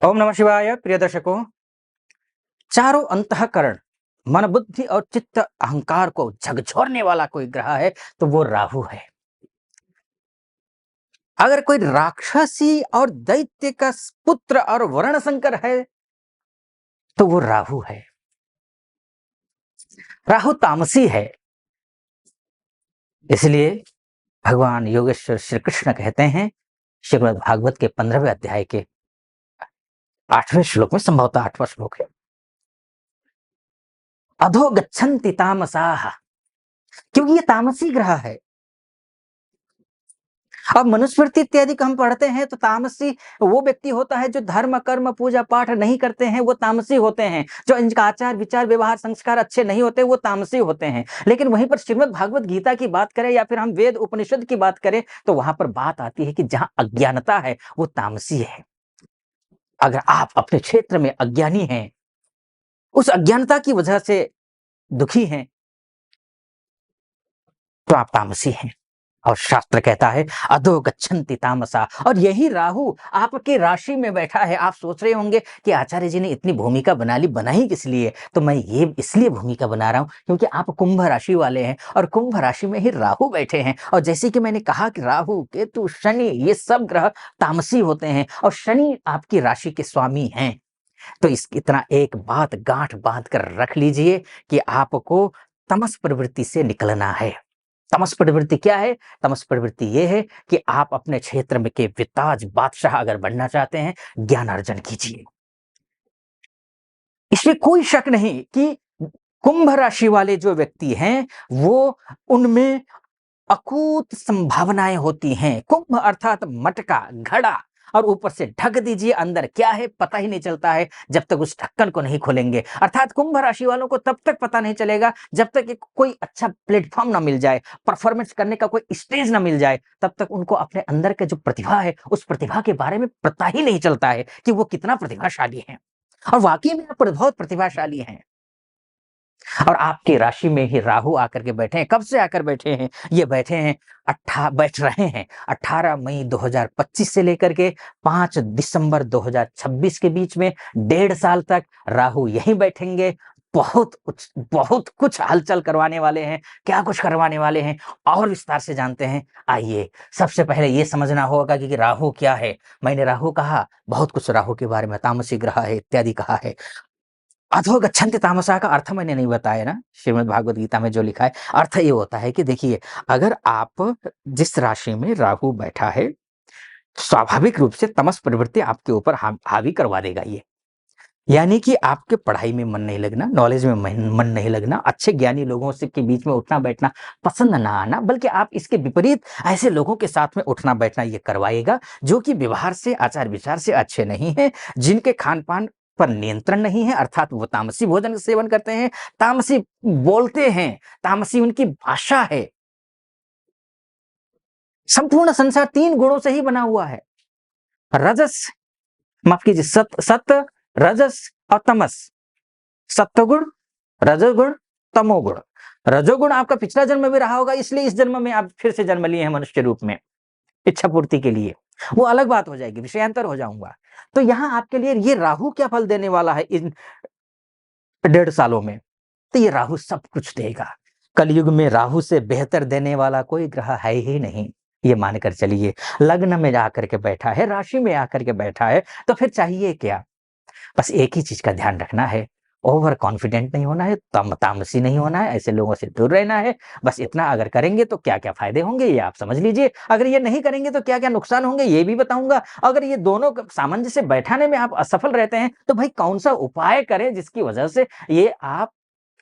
ओम नमः शिवाय। प्रिय दर्शकों, चारों अंतःकरण मन बुद्धि और चित्त अहंकार को झकझोरने वाला कोई ग्रह है तो वो राहु है। अगर कोई राक्षसी और दैत्य का पुत्र और वर्ण संकर है तो वो राहु है। राहु तामसी है। इसलिए भगवान योगेश्वर श्री कृष्ण कहते हैं श्रीमद् भागवत के 15वें अध्याय के 8वें श्लोक में, संभवतः 8वां श्लोक है, अधो गच्छन्ति तामसाः, क्योंकि ये तामसी ग्रह है। अब मनुस्मृति इत्यादि को हम पढ़ते हैं तो तामसी वो व्यक्ति होता है जो धर्म कर्म पूजा पाठ नहीं करते हैं, वो तामसी होते हैं। जो इनका आचार विचार व्यवहार संस्कार अच्छे नहीं होते वो तामसी होते हैं। लेकिन वहीं पर श्रीमद् भागवत गीता की बात करें या फिर हम वेद उपनिषद की बात करें तो वहां पर बात आती है कि जहां अज्ञानता है वो तामसी है। अगर आप अपने क्षेत्र में अज्ञानी हैं, उस अज्ञानता की वजह से दुखी हैं, तो आप तामसी हैं। और शास्त्र कहता है अधो गच्छन्ति तामसा, और यही राहु आपके राशि में बैठा है। आप सोच रहे होंगे कि आचार्य जी ने इतनी भूमिका बना ली, बनाई किस लिए? तो मैं ये इसलिए भूमिका बना रहा हूं क्योंकि आप कुंभ राशि वाले हैं और कुंभ राशि में ही राहु बैठे हैं। और जैसे कि मैंने कहा कि राहु केतु शनि ये सब ग्रह तामसी होते हैं और शनि आपकी राशि के स्वामी हैं। तो इस इतना एक बात गांठ बांध कर रख लीजिए कि आपको तमस प्रवृत्ति से निकलना है। तमस प्रवृत्ति क्या है? तमस प्रवृत्ति ये है कि आप अपने क्षेत्र में के विताज बादशाह अगर बनना चाहते हैं, ज्ञान अर्जन कीजिए। इसमें कोई शक नहीं कि कुंभ राशि वाले जो व्यक्ति हैं वो उनमें अकूत संभावनाएं होती हैं। कुंभ अर्थात मटका, घड़ा, और ऊपर से ढक दीजिए, अंदर क्या है पता ही नहीं चलता है जब तक उस ढक्कन को नहीं खोलेंगे। अर्थात कुंभ राशि वालों को तब तक पता नहीं चलेगा जब तक एक कोई अच्छा प्लेटफॉर्म ना मिल जाए, परफॉर्मेंस करने का कोई स्टेज ना मिल जाए, तब तक उनको अपने अंदर के जो प्रतिभा है उस प्रतिभा के बारे में पता ही नहीं चलता है कि वो कितना प्रतिभाशाली है। और वाकई में आप बहुत प्रतिभाशाली हैं। और आपकी राशि में ही राहु आकर के बैठे हैं। कब से आकर बैठे हैं? ये बैठे हैं बैठ रहे हैं 18 मई 2025 से लेकर के 5 दिसंबर 2026 के बीच में 1.5 साल तक राहु यहीं बैठेंगे। बहुत कुछ हलचल करवाने वाले हैं। क्या कुछ करवाने वाले हैं और विस्तार से जानते हैं। आइए, सबसे पहले ये समझना होगा कि राहु क्या है। मैंने राहु कहा, बहुत कुछ राहु के बारे में, तामसी ग्रह है इत्यादि कहा है। अधो गच्छन्ति तामसा का अर्थ मैंने नहीं बताया ना, श्रीमद् भागवत गीता में जो लिखा है। अर्थ ये होता है कि देखिए, अगर आप जिस राशि में राहु बैठा है, स्वाभाविक रूप से तमस प्रवृत्ति आपके ऊपर हावी करवा देगा ये। यानी कि आपके पढ़ाई में मन नहीं लगना, नॉलेज में मन नहीं लगना, अच्छे ज्ञानी लोगों से के बीच में उठना बैठना पसंद ना आना, बल्कि आप इसके विपरीत ऐसे लोगों के साथ में उठना बैठना ये करवाएगा जो कि व्यवहार से, आचार विचार से अच्छे नहीं है, जिनके खान पान पर नियंत्रण नहीं है, अर्थात वो तामसी भोजन का सेवन करते हैं, तामसी बोलते हैं, तामसी उनकी भाषा है। संपूर्ण संसार 3 गुणों से ही बना हुआ है। रजस, माफ कीजिए, सत्व, रजस और तमस। सत्वगुण, रजोगुण, तमोगुण। रजोगुण आपका पिछला जन्म में रहा होगा, इसलिए इस जन्म में आप फिर से जन्म लिए हैं मनुष्य रूप में, इच्छा पूर्ति के लिए। वो अलग बात हो जाएगी, विषयांतर हो जाऊंगा। तो यहाँ आपके लिए ये राहु क्या फल देने वाला है इन 1.5 सालों में? तो ये राहु सब कुछ देगा। कलयुग में राहु से बेहतर देने वाला कोई ग्रह है ही नहीं, ये मानकर चलिए। लग्न में आकर के बैठा है, राशि में आकर के बैठा है, तो फिर चाहिए क्या? बस एक ही चीज का ध्यान रखना है, ओवर कॉन्फिडेंट नहीं होना है, तामसी नहीं होना है, ऐसे लोगों से दूर रहना है। बस इतना अगर करेंगे तो क्या क्या फायदे होंगे ये आप समझ लीजिए। अगर ये नहीं करेंगे तो क्या क्या नुकसान होंगे ये भी बताऊंगा। अगर ये दोनों सामंजस्य बैठाने में आप असफल रहते हैं तो भाई कौन सा उपाय करें जिसकी वजह से ये आप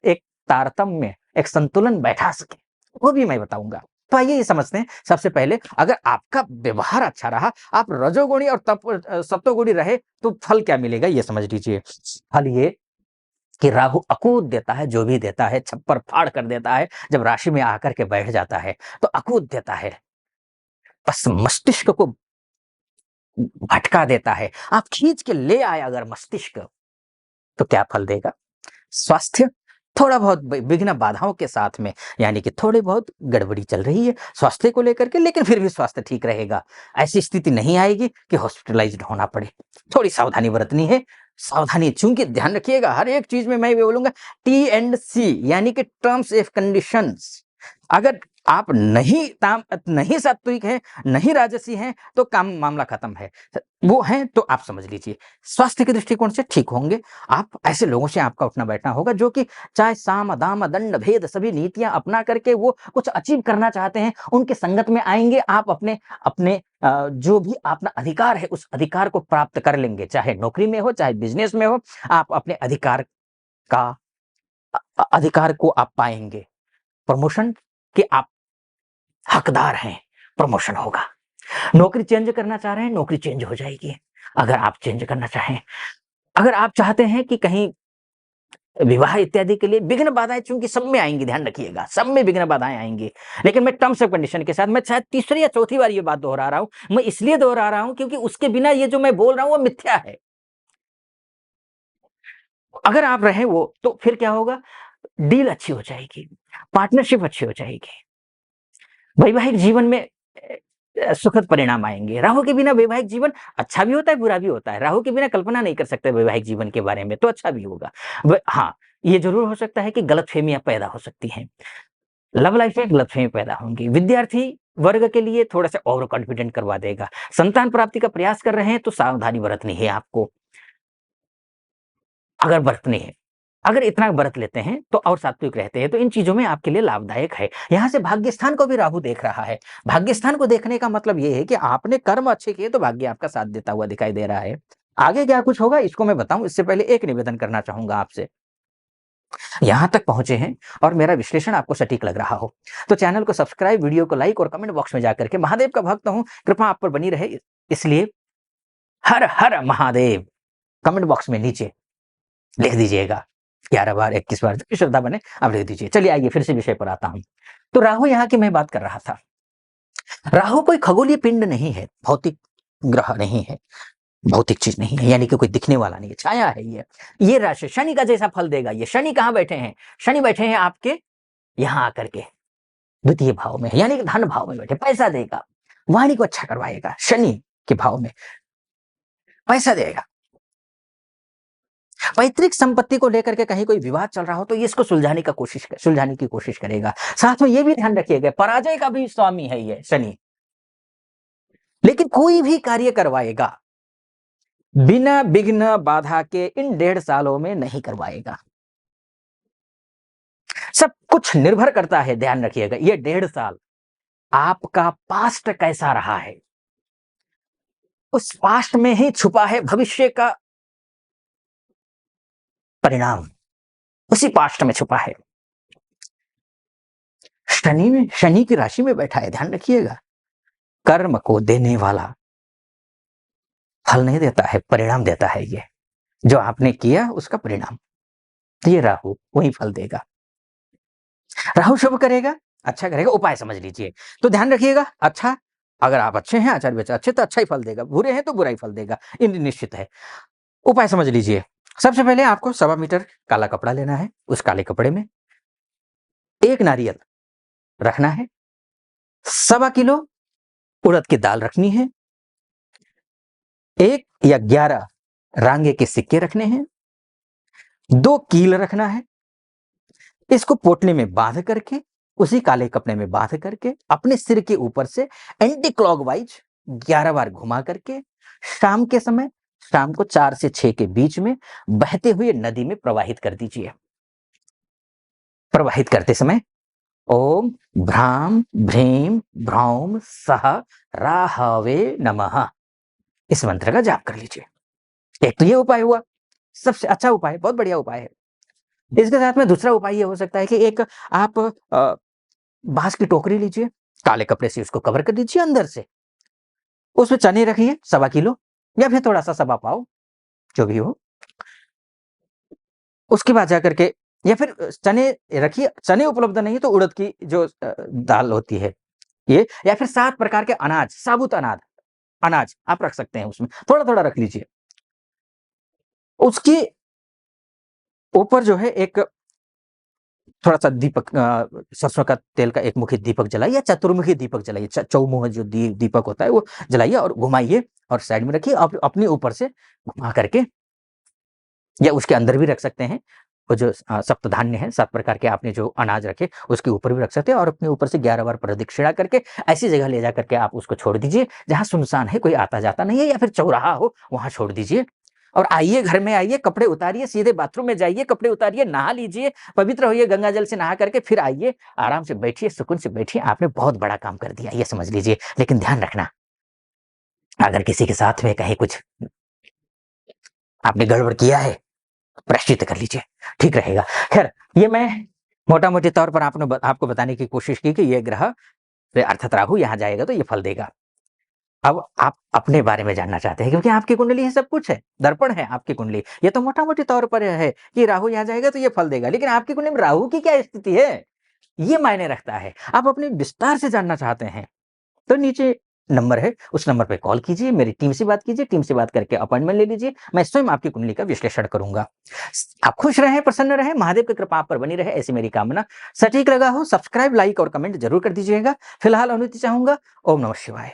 एक तारतम्य, एक संतुलन बैठा सके, वो भी मैं बताऊंगा। तो आइए ये समझते हैं। सबसे पहले, अगर आपका व्यवहार अच्छा रहा, आप रजोगुणी और सत्वगुणी रहे, तो फल क्या मिलेगा ये समझ लीजिए। फल ये कि राहु अकूत देता है, जो भी देता है छप्पर फाड़ कर देता है। जब राशि में आकर के बैठ जाता है तो अकूत देता है, बस मस्तिष्क को भटका देता है। आप खींच के ले आए अगर मस्तिष्क, तो क्या फल देगा? स्वास्थ्य, थोड़ा बहुत विघ्न बाधाओं के साथ में, यानी कि थोड़ी बहुत गड़बड़ी चल रही है स्वास्थ्य को लेकर के, लेकिन फिर भी स्वास्थ्य ठीक रहेगा। ऐसी स्थिति नहीं आएगी कि हॉस्पिटलाइज्ड होना पड़े। थोड़ी सावधानी बरतनी है। सावधानी, चूंकि ध्यान रखिएगा हर एक चीज में मैं ये बोलूंगा टी एंड सी, यानी कि टर्म्स एंड कंडीशंस। अगर आप नहीं सात्विक है, नहीं राजसी हैं, तो काम मामला खत्म है। वो हैं तो आप समझ लीजिए स्वास्थ्य के दृष्टिकोण से ठीक होंगे आप। ऐसे लोगों से आपका उठना बैठना होगा जो कि चाहे साम दाम दंड भेद सभी नीतियां अपना करके वो कुछ अचीव करना चाहते हैं, उनके संगत में आएंगे। आप अपने अपने जो भी अपना अधिकार है उस अधिकार को प्राप्त कर लेंगे, चाहे नौकरी में हो चाहे बिजनेस में हो। आप अपने अधिकार को आप पाएंगे। प्रमोशन के आप हकदार हैं, प्रमोशन होगा। नौकरी चेंज करना चाह रहे हैं, नौकरी चेंज हो जाएगी अगर आप चेंज करना चाहें। अगर आप चाहते हैं कि कहीं विवाह इत्यादि के लिए विघ्न बाधाएं, चूंकि सब में आएंगी, ध्यान रखिएगा सब में विघ्न बाधाएं आएंगी, लेकिन मैं टर्म्स ऑफ कंडीशन के साथ, मैं शायद तीसरी या चौथी बार ये बात दोहरा रहा हूं। मैं इसलिए दोहरा रहा हूं क्योंकि उसके बिना ये जो मैं बोल रहा हूं वो मिथ्या है। अगर आप रहे वो तो फिर क्या होगा, डील अच्छी हो जाएगी, पार्टनरशिप अच्छी हो जाएगी, वैवाहिक जीवन में सुखद परिणाम आएंगे। राहु के बिना वैवाहिक जीवन अच्छा भी होता है बुरा भी होता है। राहु के बिना कल्पना नहीं कर सकते वैवाहिक जीवन के बारे में, तो अच्छा भी होगा। हाँ, ये जरूर हो सकता है कि गलतफहमियां पैदा हो सकती हैं, लव लाइफ में गलतफहमी पैदा होंगी। विद्यार्थी वर्ग के लिए थोड़ा सा ओवर कॉन्फिडेंट करवा देगा। संतान प्राप्ति का प्रयास कर रहे हैं तो सावधानी बरतनी है आपको, अगर बरतनी है। अगर इतना बरत लेते हैं तो और सात्विक रहते हैं तो इन चीजों में आपके लिए लाभदायक है। यहां से भाग्य स्थान को भी राहु देख रहा है। भाग्य स्थान को देखने का मतलब यह है कि आपने कर्म अच्छे किए तो भाग्य आपका साथ देता हुआ दिखाई दे रहा है। आगे क्या कुछ होगा इसको मैं बताऊं, इससे पहले एक निवेदन करना चाहूंगा आपसे। यहां तक पहुंचे हैं और मेरा विश्लेषण आपको सटीक लग रहा हो तो चैनल को सब्सक्राइब, वीडियो को लाइक और कमेंट बॉक्स में जाकर के महादेव का भक्त हूं, कृपा आप पर बनी रहे, इसलिए हर हर महादेव कमेंट बॉक्स में नीचे लिख दीजिएगा। 11 बार 21 बार जो श्रद्धा बने आप लिख दीजिए। चलिए आइए फिर से विषय पर आता हूं। तो राहु यहाँ की मैं बात कर रहा था। राहु कोई खगोलीय पिंड नहीं है, भौतिक ग्रह नहीं है, भौतिक चीज नहीं है, यानी कि कोई दिखने वाला नहीं है, छाया है। ये राशि शनि का जैसा फल देगा। ये शनि कहाँ बैठे हैं, शनि बैठे हैं आपके यहां आकर के द्वितीय भाव में, यानी कि धन भाव में बैठे, पैसा देगा, वाणी को अच्छा करवाएगा। शनि के भाव में पैसा देगा। पैतृक संपत्ति को लेकर के कहीं कोई विवाद चल रहा हो तो ये इसको सुलझाने की कोशिश करेगा। साथ में ये भी ध्यान रखिएगा पराजय का भी स्वामी है ये शनि, लेकिन कोई भी कार्य करवाएगा बिना विघ्न बाधा के इन 1.5 सालों में नहीं करवाएगा। सब कुछ निर्भर करता है, ध्यान रखिएगा ये 1.5 साल आपका पास्ट कैसा रहा है, उस पास्ट में ही छुपा है भविष्य का परिणाम, उसी पास्ट में छुपा है। शनि की राशि में बैठा है, ध्यान रखिएगा। कर्म को देने वाला फल नहीं देता है, परिणाम देता है। ये जो आपने किया उसका परिणाम, ये राहु वही फल देगा। राहु शुभ करेगा, अच्छा करेगा, उपाय समझ लीजिए। तो ध्यान रखिएगा, अच्छा अगर आप अच्छे हैं, आचार्य विचार अच्छे तो अच्छा ही फल देगा, बुरे हैं तो बुरा ही फल देगा, इन निश्चित है। उपाय समझ लीजिए। सबसे पहले आपको 1.25 मीटर काला कपड़ा लेना है। उस काले कपड़े में 1 नारियल रखना है, 1.25 किलो उड़द की दाल रखनी है, 1 या 11 रांगे के सिक्के रखने हैं, 2 कील रखना है। इसको पोटली में बांध करके, उसी काले कपड़े में बांध करके अपने सिर के ऊपर से एंटी क्लॉकवाइज 11 बार घुमा करके शाम के समय, शाम को 4 से 6 के बीच में बहते हुए नदी में प्रवाहित कर दीजिए। प्रवाहित करते समय ओम भ्राम भ्रीम भ्रौम सह राहवे नमः इस मंत्र का जाप कर लीजिए। एक तो ये उपाय हुआ, सबसे अच्छा उपाय, बहुत बढ़िया उपाय है। इसके साथ में दूसरा उपाय ये हो सकता है कि एक आप बांस की टोकरी लीजिए, काले कपड़े से उसको कवर कर दीजिए अंदर से, उसमें चने रखिए 1.25 किलो या फिर थोड़ा सा 1.25 पाव जो भी हो। उसके बाद जाकर के, या फिर चने रखिए, चने उपलब्ध नहीं तो उड़द की जो दाल होती है ये, या फिर 7 प्रकार के अनाज, साबुत अनाज आप रख सकते हैं, उसमें थोड़ा थोड़ा रख लीजिए। उसकी ऊपर जो है एक थोड़ा-सा दीपक सरसों का तेल का एक मुखी दीपक जलाइए या चतुर्मुखी दीपक जलाइए, चौमुख जो दीपक होता है वो जलाइए और घुमाइए और साइड में रखिए। आप अपने ऊपर से घुमा करके या उसके अंदर भी रख सकते हैं। वो जो सप्तधान्य है, 7 प्रकार के आपने जो अनाज रखे, उसके ऊपर भी रख सकते हैं और अपने ऊपर से 11 बार प्रदक्षिणा करके ऐसी जगह ले जा करके आप उसको छोड़ दीजिए, जहाँ सुनसान है, कोई आता-जाता नहीं है या फिर चौराहा हो, वहाँ छोड़ दीजिए। और आइए, घर में आइए, कपड़े उतारिए, सीधे बाथरूम में जाइए, कपड़े उतारिए, नहा लीजिए, पवित्र होइए गंगा जल से नहा करके फिर आइए, आराम से बैठिए, सुकून से बैठिए। आपने बहुत बड़ा काम कर दिया, ये समझ लीजिए। लेकिन ध्यान रखना, अगर किसी के साथ में कहीं कुछ आपने गड़बड़ किया है, प्रायश्चित कर लीजिए, ठीक रहेगा। खैर, ये मैं मोटा-मोटी तौर पर आपको बताने की कोशिश की कि ये ग्रह अर्थात राहु यहाँ जाएगा तो ये फल देगा। अब आप अपने बारे में जानना चाहते हैं क्योंकि आपकी कुंडली ही सब कुछ है, दर्पण है आपकी कुंडली। ये तो मोटा-मोटी तौर पर है कि राहु यहाँ जाएगा तो ये फल देगा, लेकिन आपकी कुंडली में राहु की क्या स्थिति है, ये मायने रखता है। आप अपने विस्तार से जानना चाहते हैं, तो नीचे नंबर है, उस नंबर पे कॉल कीजिए, मेरी टीम से बात कीजिए, टीम से बात करके अपॉइंटमेंट ले लीजिए, मैं स्वयं आपकी कुंडली का विश्लेषण करूँगा। आप खुश रहें, प्रसन्न रहें, महादेव की कृपा आप पर बनी रहे, ऐसी मेरी कामना। सटीक लगा हो, सब्सक्राइब, लाइक और कमेंट ज़रूर कर दीजिएगा। फिलहाल अनुमति चाहूँगा। ओम नमः शिवाय।